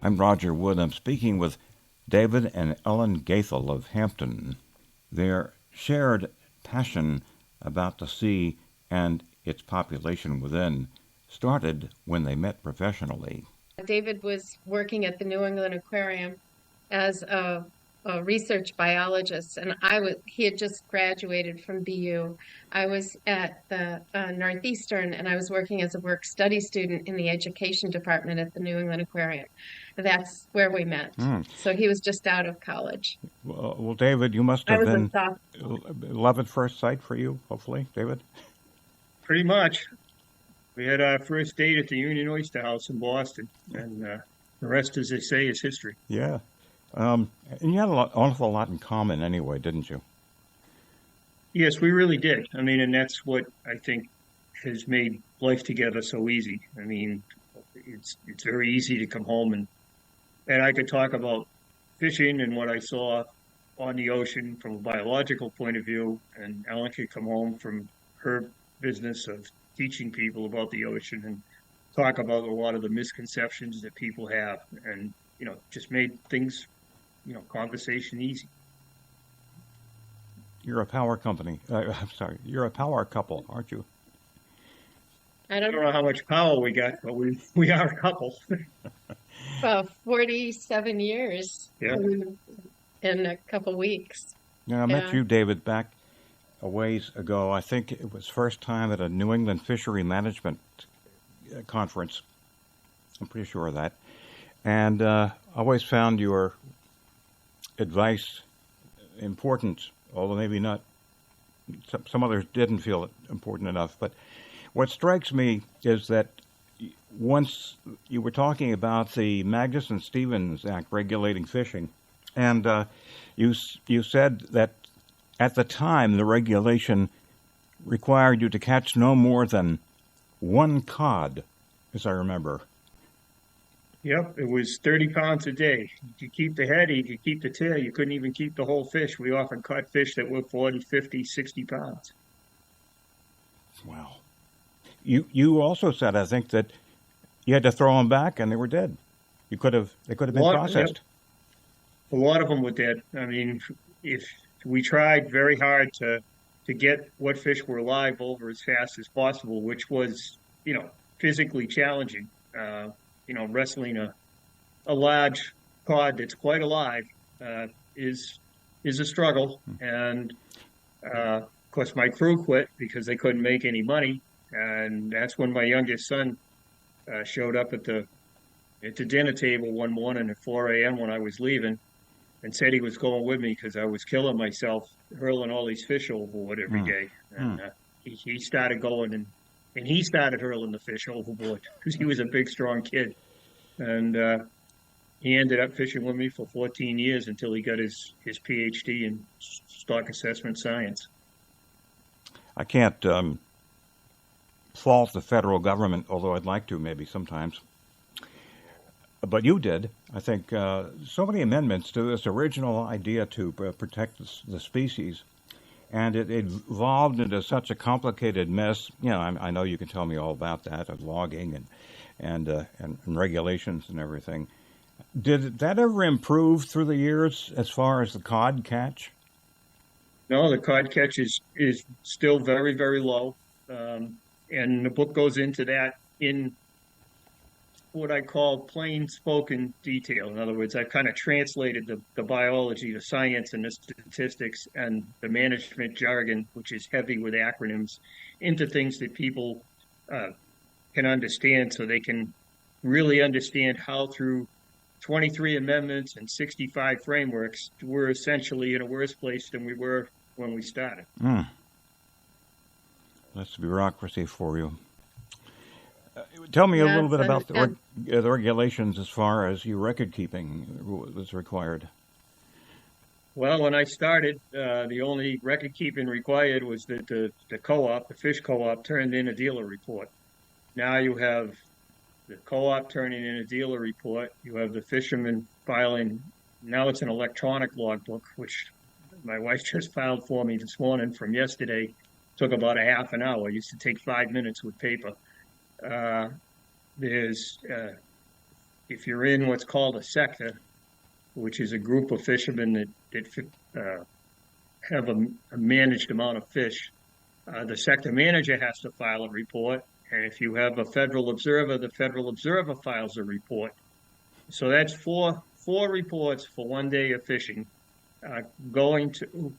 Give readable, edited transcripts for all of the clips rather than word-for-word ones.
I'm Roger Wood. I'm speaking with David and Ellen Goethel of Hampton. Their shared passion about the sea and its population within started when they met professionally. David was working at the New England Aquarium as a research biologist, and he had just graduated from BU. I was at the Northeastern, and I was working as a work study student in the education department at the New England Aquarium. That's where we met. So he was just out of college. Well, David, you must have been love at first sight for you, hopefully, David? Pretty much. We had our first date at the Union Oyster House in Boston, and the rest, as they say, is history. Yeah. And you had an awful lot in common anyway, didn't you? Yes, we really did. I mean, and that's what I think has made life together so easy. I mean, it's very easy to come home and I could talk about fishing and what I saw on the ocean from a biological point of view, and Ellen could come home from her business of teaching people about the ocean and talk about a lot of the misconceptions that people have, and just made things, conversation easy. You're a power company. I'm sorry, you're a power couple, aren't you? I don't know how much power we got, but we are a couple. 47 years. Yeah. In a couple weeks. Yeah, I met you, David, back a ways ago. I think it was first time at a New England Fishery Management conference. I'm pretty sure of that. And I always found your advice important, although maybe not. Some others didn't feel it important enough. But what strikes me is that once you were talking about the Magnuson-Stevens Act regulating fishing, and you said that at the time the regulation required you to catch no more than one cod, as I remember. Yep, it was 30 pounds a day. You keep the head, you could keep the tail. You couldn't even keep the whole fish. We often caught fish that were 40, 50, 60 pounds. Wow. You also said, I think, that you had to throw them back and they were dead. They could have been processed. A lot of them were dead. I mean, if we tried very hard to get what fish were alive over as fast as possible, which was, physically challenging. Wrestling a large cod that's quite alive is a struggle. And of course, my crew quit because they couldn't make any money. And that's when my youngest son showed up at the dinner table one morning at 4 a.m. when I was leaving, and said he was going with me because I was killing myself hurling all these fish overboard every day. And he started going and he started hurling the fish overboard because he was a big, strong kid. And he ended up fishing with me for 14 years until he got his PhD in stock assessment science. I can't fault the federal government, although I'd like to maybe sometimes. But you did, I think, so many amendments to this original idea to protect the species, and it evolved into such a complicated mess. I know you can tell me all about that, of logging and regulations and everything. Did that ever improve through the years as far as the cod catch? No, the cod catch is still very, very low, and the book goes into that in what I call plain spoken detail. In other words, I've kind of translated the biology, the science, and the statistics and the management jargon, which is heavy with acronyms, into things that people can understand, so they can really understand how through 23 amendments and 65 frameworks, we're essentially in a worse place than we were when we started. That's bureaucracy for you. Tell me a little bit about the regulations as far as your record keeping was required. Well, when I started, the only record keeping required was that the co-op, the fish co-op, turned in a dealer report. Now you have the co-op turning in a dealer report. You have the fishermen filing. Now it's an electronic logbook, which my wife just filed for me this morning from yesterday. Took about a half an hour. It used to take 5 minutes with paper. There's if you're in what's called a sector, which is a group of fishermen that have a managed amount of fish, the sector manager has to file a report. And if you have a federal observer, the federal observer files a report. So that's four reports for one day of fishing, going to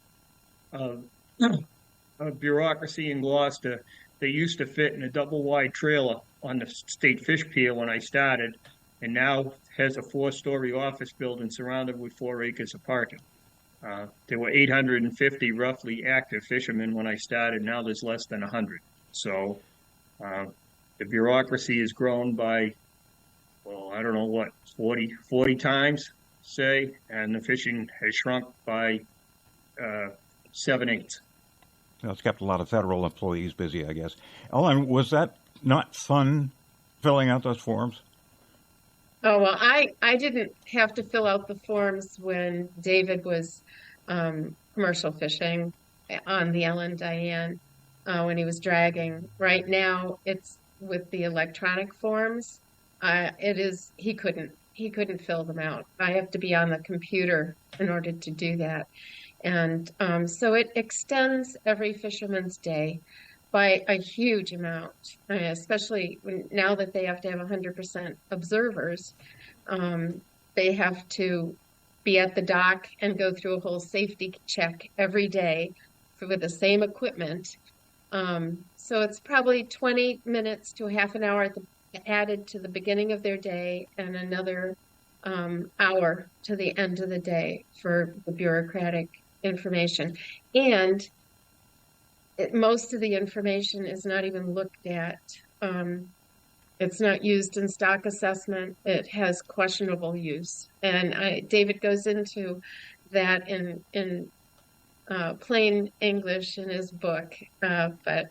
a bureaucracy in Gloucester. They used to fit in a double wide trailer on the state fish pier when I started, and now has a 4-story office building surrounded with 4 acres of parking. There were 850 roughly active fishermen when I started. Now there's less than 100. So the bureaucracy has grown by, well, I don't know what, 40 times, say, and the fishing has shrunk by 7/8. Well, it's kept a lot of federal employees busy, I guess. Ellen, was that not fun filling out those forms? Oh, well, I didn't have to fill out the forms when David was commercial fishing on the Ellen Diane when he was dragging. Right now, it's with the electronic forms. He couldn't fill them out. I have to be on the computer in order to do that. And so it extends every fisherman's day by a huge amount, especially now that they have to have 100% observers. They have to be at the dock and go through a whole safety check every day with the same equipment. So it's probably 20 minutes to half an hour added to the beginning of their day, and another hour to the end of the day for the bureaucratic information. And most of the information is not even looked at. It's not used in stock assessment. It has questionable use. And David goes into that in plain English in his book. But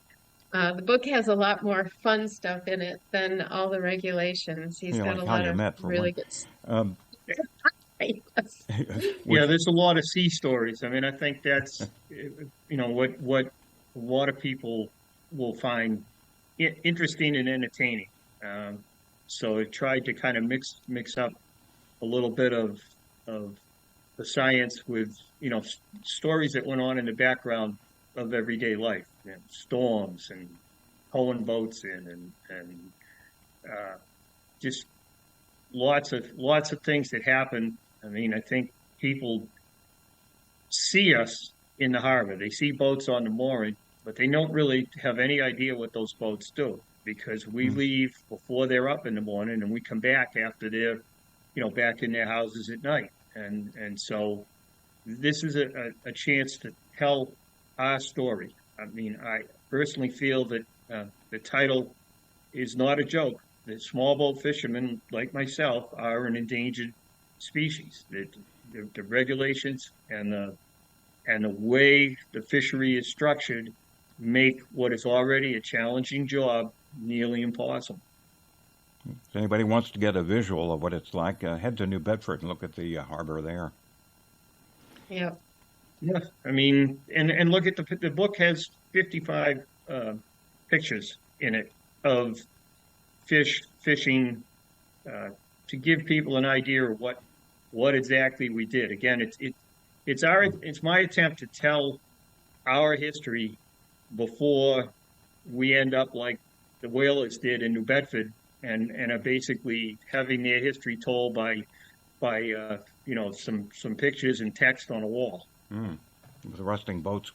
the book has a lot more fun stuff in it than all the regulations. He's got a lot of really good stuff. Yeah, there's a lot of sea stories. I mean, I think that's, what a lot of people will find interesting and entertaining. So I tried to kind of mix up a little bit of the science with, stories that went on in the background of everyday life, storms and pulling boats in and just lots of things that happen. I mean, I think people see us in the harbor. They see boats on the mooring, but they don't really have any idea what those boats do, because we leave before they're up in the morning and we come back after they're, back in their houses at night. And so this is a chance to tell our story. I mean, I personally feel that the title is not a joke. That small boat fishermen like myself are an endangered species. The regulations and the way the fishery is structured make what is already a challenging job nearly impossible. If anybody wants to get a visual of what it's like, head to New Bedford and look at the harbor there. Yeah. Yeah, I mean, and look at the book has 55 pictures in it of fishing to give people an idea of what exactly we did. Again, it's my attempt to tell our history before we end up like the whalers did in New Bedford and are basically having their history told by some pictures and text on a wall. With rusting boats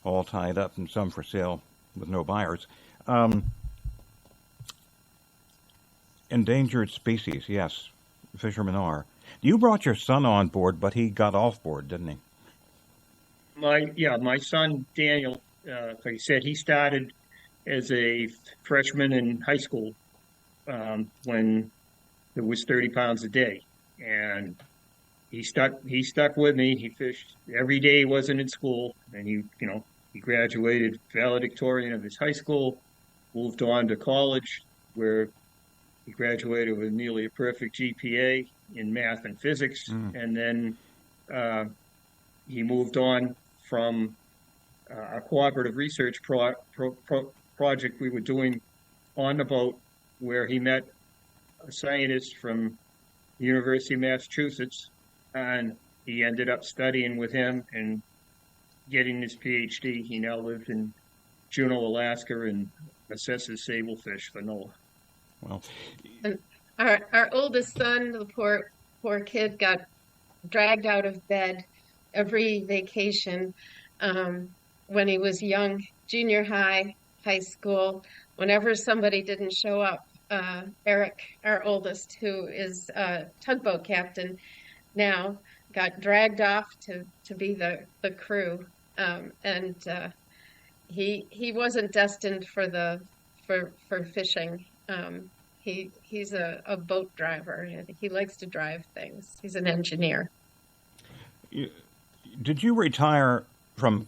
all tied up and some for sale with no buyers. Endangered species, yes, fishermen are. You brought your son on board, but he got off board, didn't he? My son Daniel, like I said, he started as a freshman in high school when it was 30 pounds a day, and he stuck with me. He fished every day he wasn't in school, and he graduated valedictorian of his high school, moved on to college where he graduated with nearly a perfect GPA in math and physics, and then he moved on from a cooperative research project we were doing on the boat, where he met a scientist from University of Massachusetts, and he ended up studying with him and getting his PhD. He now lives in Juneau, Alaska, and assesses sablefish for NOAA. Well, And our oldest son, the poor kid, got dragged out of bed every vacation when he was young, junior high, high school. Whenever somebody didn't show up, Eric, our oldest, who is a tugboat captain now, got dragged off to be the crew, and he wasn't destined for fishing. He's a boat driver. He likes to drive things. He's an engineer. did you retire from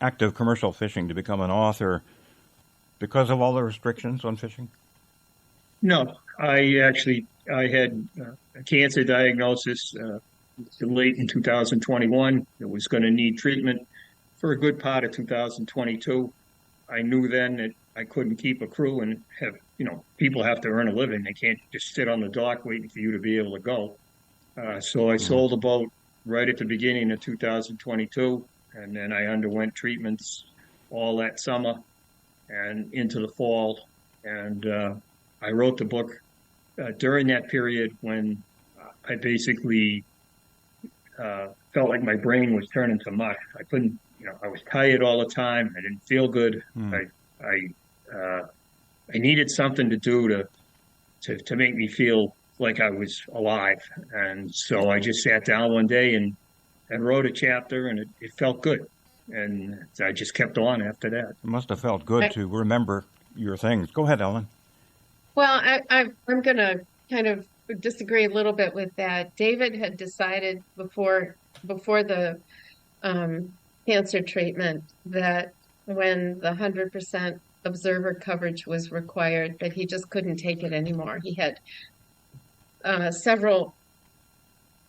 active commercial fishing to become an author because of all the restrictions on fishing? No, I had a cancer diagnosis late in 2021. It was going to need treatment for a good part of 2022. I knew then that I couldn't keep a crew and have, people have to earn a living. They can't just sit on the dock waiting for you to be able to go. So I sold the boat right at the beginning of 2022, and then I underwent treatments all that summer and into the fall. And I wrote the book during that period when I basically felt like my brain was turning to mush. I couldn't, I was tired all the time. I didn't feel good. I needed something to do to make me feel like I was alive. And so I just sat down one day and wrote a chapter, and it felt good. And I just kept on after that. It must have felt good to remember your things. Go ahead, Ellen. Well, I'm going to kind of disagree a little bit with that. David had decided before the cancer treatment that when the 100% observer coverage was required, that he just couldn't take it anymore. He had several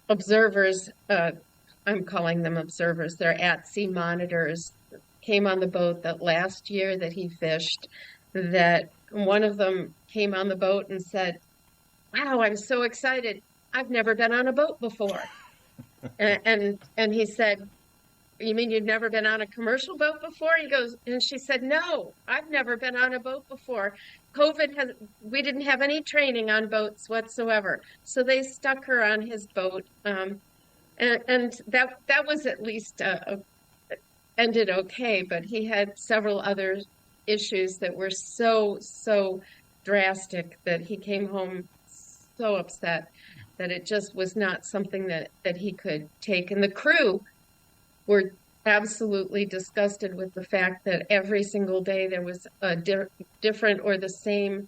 observers, I'm calling them observers, they're at-sea monitors, came on the boat that last year that he fished, that one of them came on the boat and said, "Wow, I'm so excited. I've never been on a boat before." and he said, "You mean you've never been on a commercial boat before?" He goes, and she said, "No, I've never been on a boat before. We didn't have any training on boats whatsoever." So they stuck her on his boat. And that was at least ended okay, but he had several other issues that were so drastic that he came home so upset that it just was not something that he could take. And the crew were absolutely disgusted with the fact that every single day there was a different or the same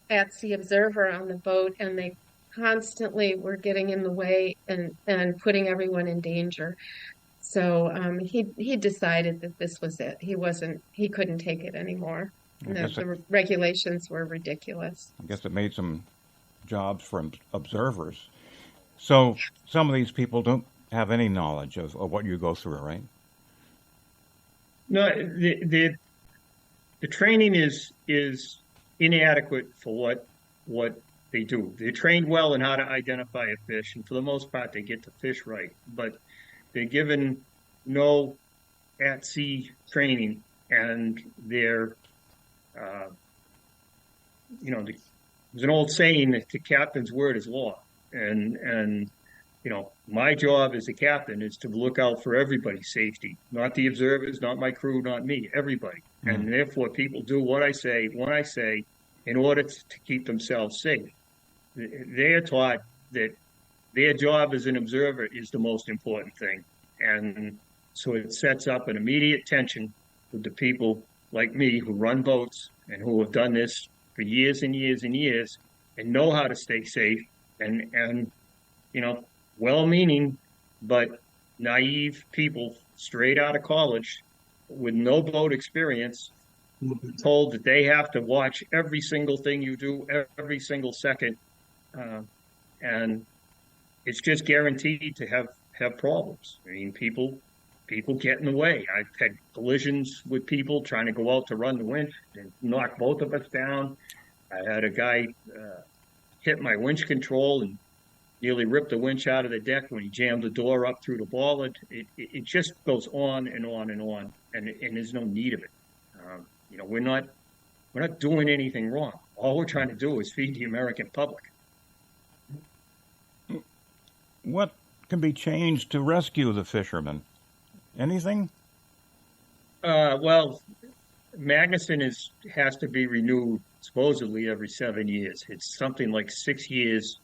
at-sea observer on the boat, and they constantly were getting in the way and putting everyone in danger. So he decided that this was it. He couldn't take it anymore. The regulations were ridiculous. I guess it made some jobs for observers. So some of these people don't have any knowledge of what you go through, right? No, the training is inadequate for what they do. They're trained well in how to identify a fish, and for the most part, they get the fish right. But they're given no at-sea training, and they're, there's an old saying that the captain's word is law. And my job as a captain is to look out for everybody's safety, not the observers, not my crew, not me, everybody. Mm-hmm. And therefore, people do what I say, when I say, in order to keep themselves safe. They are taught that their job as an observer is the most important thing. And so it sets up an immediate tension with the people like me who run boats and who have done this for years and years and years and know how to stay safe and well-meaning but naive people straight out of college with no boat experience who are told that they have to watch every single thing you do every single second. And it's just guaranteed to have problems. I mean, people get in the way. I've had collisions with people trying to go out to run the winch and knock both of us down. I had a guy hit my winch control and nearly ripped the winch out of the deck when he jammed the door up through the bollard. It just goes on and on and on, and there's no need of it. We're not doing anything wrong. All we're trying to do is feed the American public. What can be changed to rescue the fishermen? Anything? Well, Magnuson has to be renewed supposedly every 7 years. It's something like 6 years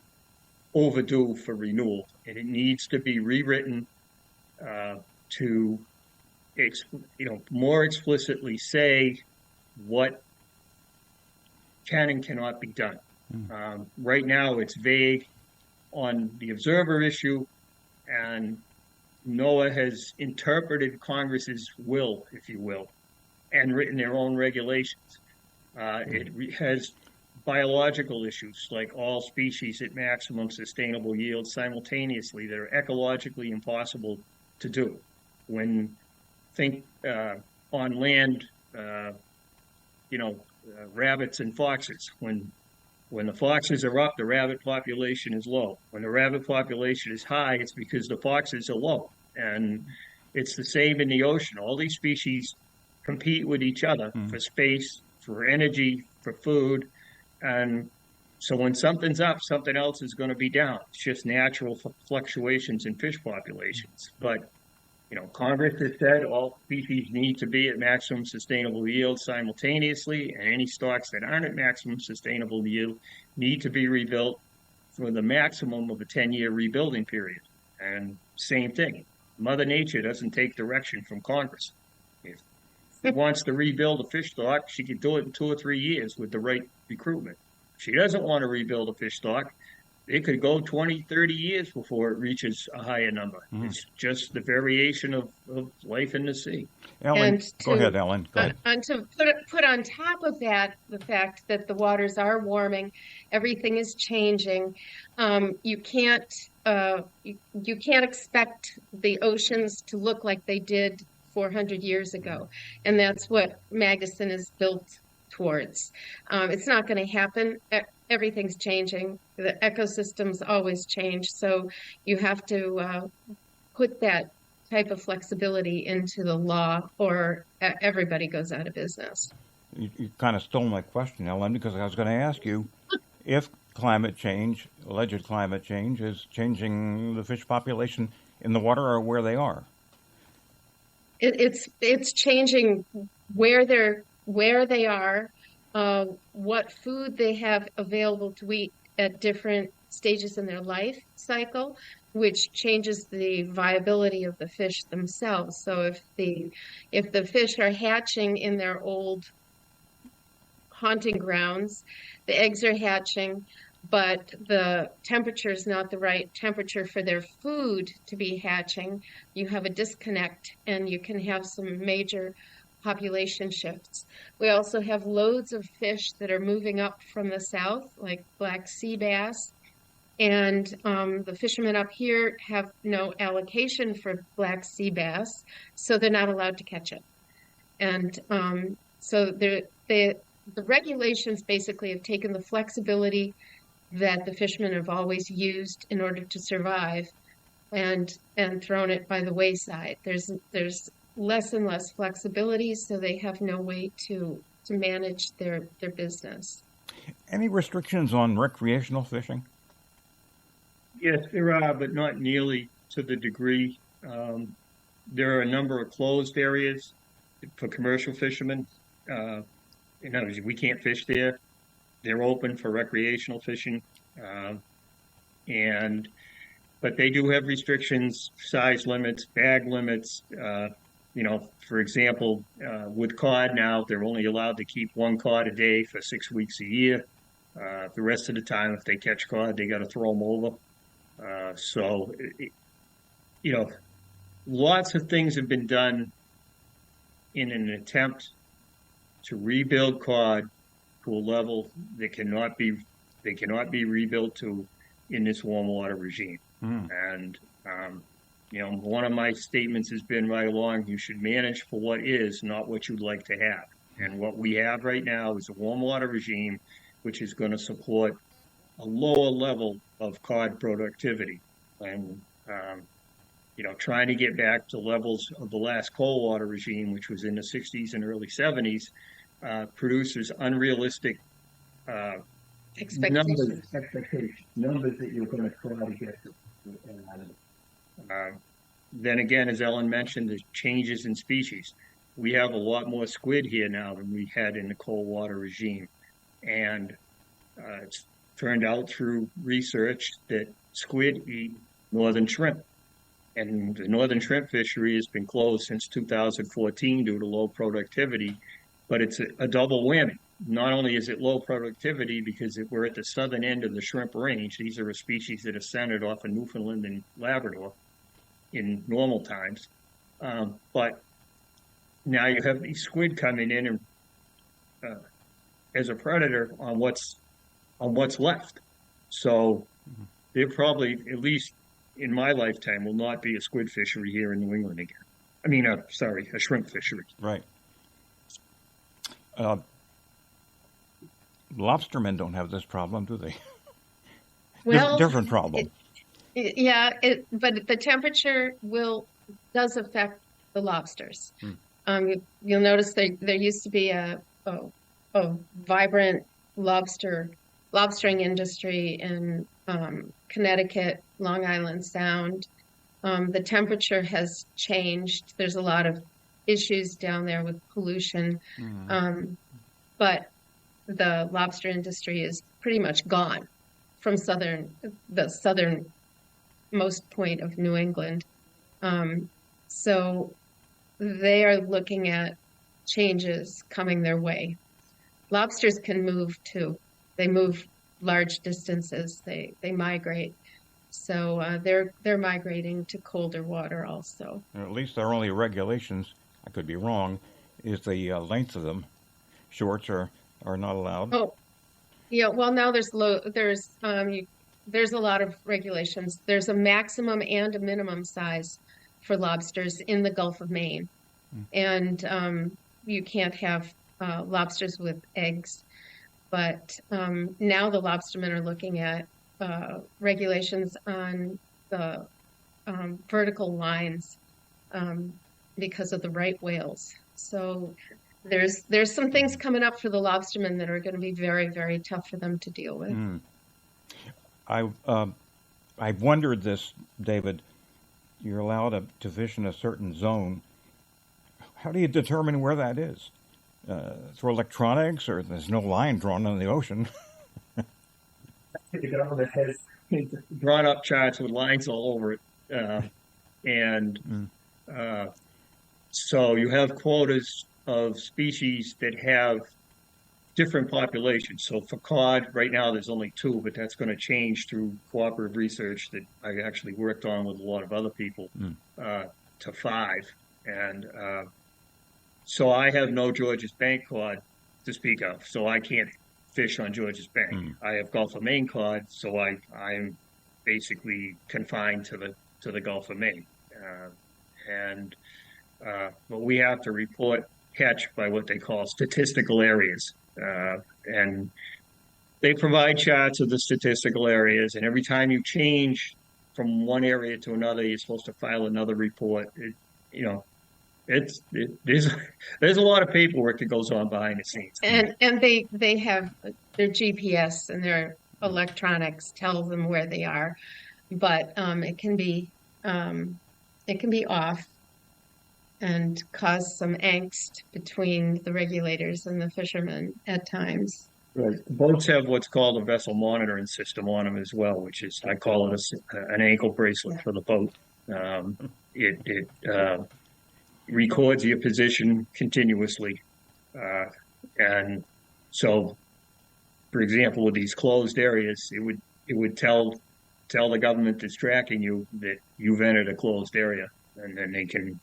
overdue for renewal, and it needs to be rewritten to, more explicitly say what can and cannot be done. Right now, it's vague on the observer issue, and NOAA has interpreted Congress's will, if you will, and written their own regulations. It has biological issues, like all species at maximum sustainable yield simultaneously, that are ecologically impossible to do. Think on land, rabbits and foxes. When the foxes are up, the rabbit population is low. When the rabbit population is high, it's because the foxes are low. And it's the same in the ocean. All these species compete with each other for space, for energy, for food. And so when something's up, something else is going to be down. It's just natural fluctuations in fish populations. But, Congress has said all species need to be at maximum sustainable yield simultaneously, and any stocks that aren't at maximum sustainable yield need to be rebuilt for the maximum of a 10-year rebuilding period. And same thing, Mother Nature doesn't take direction from Congress. If she wants to rebuild a fish stock, she can do it in 2 or 3 years with the right recruitment. If she doesn't want to rebuild a fish stock, it could go 20, 30 years before it reaches a higher number. It's just the variation of life in the sea. Ellen, go ahead, Ellen. Go ahead. And to put on top of that the fact that the waters are warming, everything is changing. You can't expect the oceans to look like they did 400 years ago, and that's what Magnuson is built towards. It's not going to happen. Everything's changing. The ecosystems always change. So you have to put that type of flexibility into the law, or everybody goes out of business. You kind of stole my question, Ellen, because I was going to ask you if climate change, alleged climate change, is changing the fish population in the water or where they are. It's changing where they are, what food they have available to eat at different stages in their life cycle, which changes the viability of the fish themselves. So if the fish are hatching in their old haunting grounds, the eggs are hatching, but the temperature is not the right temperature for their food to be hatching, you have a disconnect, and you can have some major population shifts. We also have loads of fish that are moving up from the south, like black sea bass, and the fishermen up here have no allocation for black sea bass, so they're not allowed to catch it. And so the regulations basically have taken the flexibility that the fishermen have always used in order to survive and thrown it by the wayside. There's less and less flexibility, so they have no way to manage their business. Any restrictions on recreational fishing? Yes, there are, but not nearly to the degree. There are a number of closed areas for commercial fishermen. In other words, we can't fish there. They're open for recreational fishing, but they do have restrictions, size limits, bag limits. For example, with cod now, they're only allowed to keep 1 cod a day for 6 weeks a year. The rest of the time, if they catch cod, they got to throw them over. Lots of things have been done in an attempt to rebuild cod to a level that cannot be rebuilt to in this warm water regime. And one of my statements has been right along, you should manage for what is, not what you'd like to have. And what we have right now is a warm water regime, which is going to support a lower level of cod productivity. And, trying to get back to levels of the last cold water regime, which was in the 60s and early 70s, produces unrealistic Expectations. numbers that you're going to try to get to. And, then again, as Ellen mentioned, the changes in species. We have a lot more squid here now than we had in the cold water regime. And it's turned out through research that squid eat northern shrimp. And the northern shrimp fishery has been closed since 2014 due to low productivity, but it's a double whammy. Not only is it low productivity because we're at the southern end of the shrimp range. These are a species that are centered off of Newfoundland and Labrador in normal times. But now you have these squid coming in and as a predator on what's left. So there probably, at least in my lifetime, will not be a squid fishery here in New England again. I mean, a shrimp fishery. Right. Lobstermen don't have this problem, do they? Well, different problem. But the temperature does affect the lobsters. You'll notice there used to be a vibrant lobstering industry in Connecticut, Long Island Sound. The temperature has changed. There's a lot of issues down there with pollution, but the lobster industry is pretty much gone from the southernmost point of New England. So they are looking at changes coming their way. Lobsters can move too. They move large distances. They migrate. So they're migrating to colder water also. Or at least their only regulations, I could be wrong, is the length of them. Shorts are not allowed. Oh, yeah. Well, now there's a lot of regulations. There's a maximum and a minimum size for lobsters in the Gulf of Maine, and you can't have lobsters with eggs. But now the lobstermen are looking at regulations on the vertical lines because of the right whales. So there's some things coming up for the lobstermen that are going to be very, very tough for them to deal with. I've wondered this, David. You're allowed to fish in a certain zone. How do you determine where that is? Through electronics, or there's no line drawn on the ocean? Drawn up charts with lines all over it. So you have quotas of species that have different populations. So for cod, right now there's only 2, but that's going to change through cooperative research that I actually worked on with a lot of other people to 5. And so I have no Georges Bank cod to speak of, so I can't fish on Georges Bank. I have Gulf of Maine cod, so I'm basically confined to the Gulf of Maine. But we have to report catch by what they call statistical areas. And they provide charts of the statistical areas, and every time you change from one area to another, you're supposed to file another report. There's a lot of paperwork that goes on behind the scenes. And they have their GPS and their electronics tell them where they are, but it can be off and cause some angst between the regulators and the fishermen at times. Right. Boats have what's called a vessel monitoring system on them as well, which is, I call it an ankle bracelet for the boat. It records your position continuously. And so, for example, with these closed areas, it would tell the government that's tracking you that you've entered a closed area, and then they can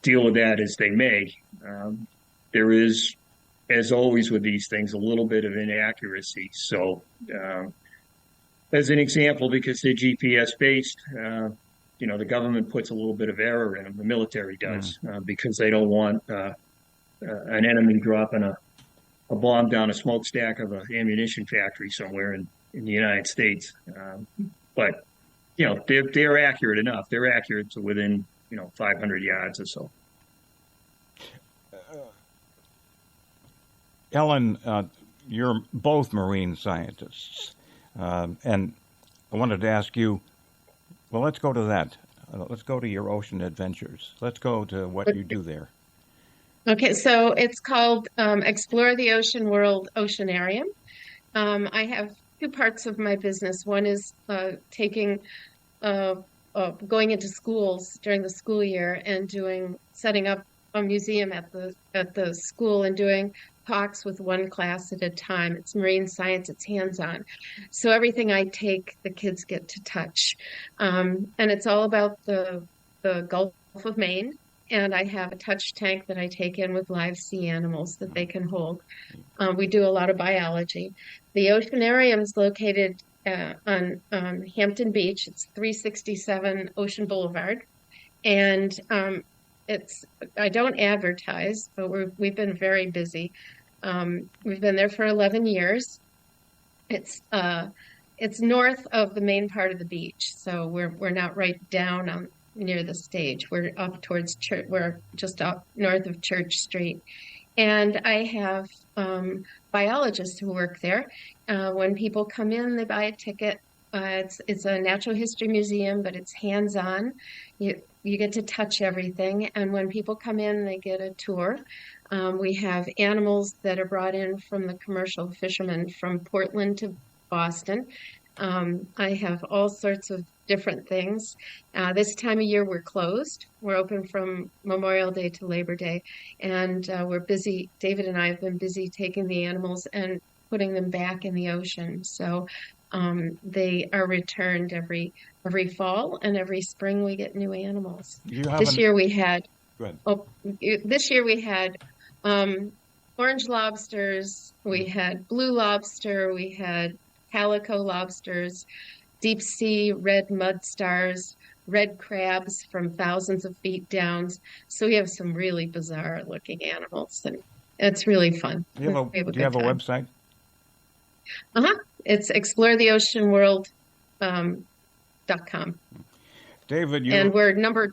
deal with that as they may. There is, as always with these things, a little bit of inaccuracy. So, as an example, because they're GPS based, the government puts a little bit of error in them. The military does, because they don't want an enemy dropping a bomb down a smokestack of an ammunition factory somewhere and in the United States. But they're accurate enough. They're accurate to within 500 yards or so. Ellen, you're both marine scientists, and I wanted to ask you. Well, let's go to that. Let's go to your ocean adventures. Let's go to what you do there. Okay, so it's called Explore the Ocean World Oceanarium. I have two parts of my business. One is going into schools during the school year and setting up a museum at the school and doing talks with one class at a time. It's marine science, it's hands-on. So everything I take, the kids get to touch. And it's all about the Gulf of Maine. And I have a touch tank that I take in with live sea animals that they can hold. We do a lot of biology. The oceanarium is located on Hampton Beach. It's 367 Ocean Boulevard. And I don't advertise, but we've been very busy. We've been there for 11 years. It's north of the main part of the beach, so we're not right down near the stage. We're up towards Church. We're just up north of Church Street, and I have biologists who work there. When people come in, they buy a ticket. It's a natural history museum, but it's hands-on. You get to touch everything, and when people come in, they get a tour. We have animals that are brought in from the commercial fishermen from Portland to Boston. I have all sorts of different things. This time of year, we're closed. We're open from Memorial Day to Labor Day, and we're busy. David and I have been busy taking the animals and putting them back in the ocean. So they are returned every fall, and every spring we get new animals. This year we had orange lobsters, we had blue lobster, we had calico lobsters, deep sea red mud stars, red crabs from thousands of feet down. So we have some really bizarre looking animals, and it's really fun. Do you have a website? It's exploretheoceanworld.com. David, and we're number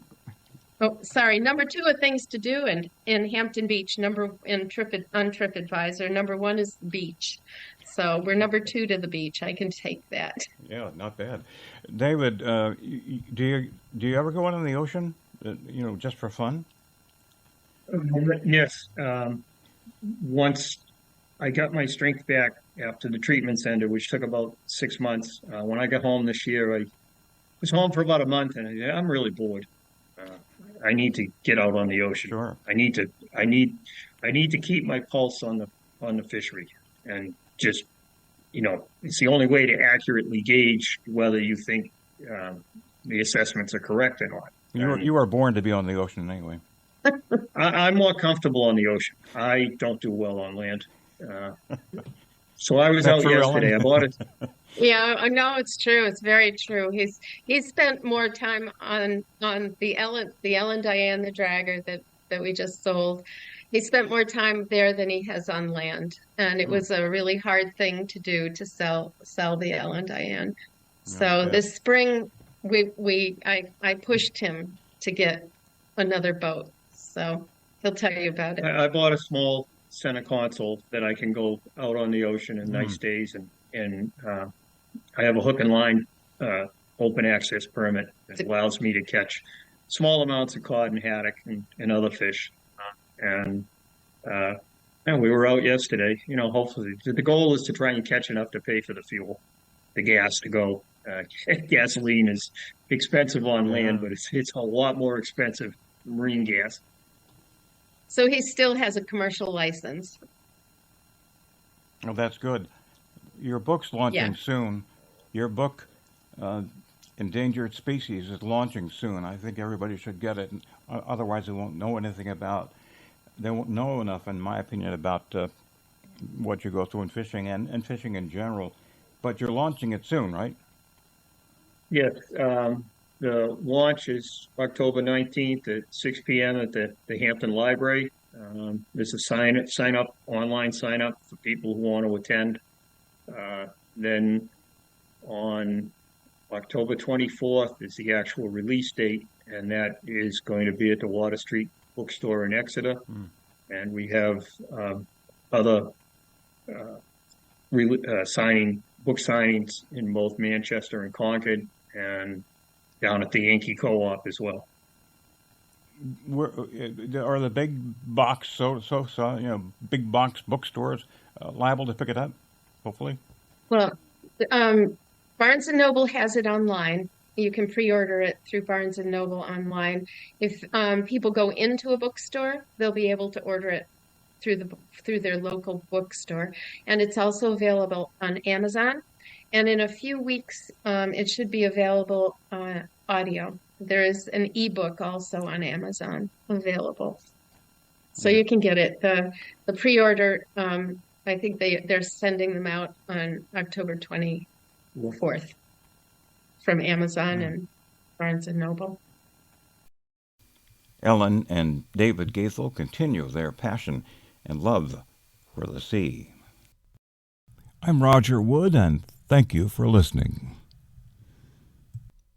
2 of things to do in Hampton Beach, on TripAdvisor. Number 1 is the beach. So we're number 2 to the beach. I can take that. Yeah, not bad. David, do you ever go out in the ocean, just for fun? Yes. Once I got my strength back after the treatment center, which took about 6 months. When I got home this year, I was home for about a month, and I'm really bored. I need to get out on the ocean. Sure. I need to keep my pulse on the fishery, and just it's the only way to accurately gauge whether you think the assessments are correct or not. You were born to be on the ocean anyway. I'm more comfortable on the ocean. I don't do well on land. So I was out yesterday. I bought it. Yeah, no, it's true. It's very true. He's spent more time on the Ellen Diane, the dragger that we just sold. He spent more time there than he has on land, and it was a really hard thing to do, to sell the Ellen Diane. So this spring, I pushed him to get another boat. So he'll tell you about it. I bought a small center console that I can go out on the ocean in nice days, and I have a hook and line open access permit that allows me to catch small amounts of cod and haddock and other fish. And we were out yesterday. Hopefully the goal is to try and catch enough to pay for the fuel, the gas to go. Gasoline is expensive on land, but it's a lot more expensive marine gas. So he still has a commercial license. Oh, that's good. Your book's launching soon. Your book, Endangered Species, is launching soon. I think everybody should get it. Otherwise, they won't know anything about. They won't know enough, in my opinion, about what you go through in fishing and fishing in general. But you're launching it soon, right? Yes. The launch is October 19th at 6 p.m. at the Hampton Library. There's a online sign up for people who want to attend. Then on October 24th is the actual release date, and that is going to be at the Water Street Bookstore in Exeter. And we have other book signings in both Manchester and Concord, and down at the Yankee Co-op as well. Are the big box, big box bookstores liable to pick it up? Hopefully. Well, Barnes and Noble has it online. You can pre-order it through Barnes and Noble online. If people go into a bookstore, they'll be able to order it through their local bookstore, and it's also available on Amazon. And in a few weeks, it should be available audio. There is an ebook also on Amazon available, so you can get it. The pre-order, I think they're sending them out on October 24th from Amazon and Barnes and Noble. Ellen and David Goethel continue their passion and love for the sea. I'm Roger Wood, and thank you for listening.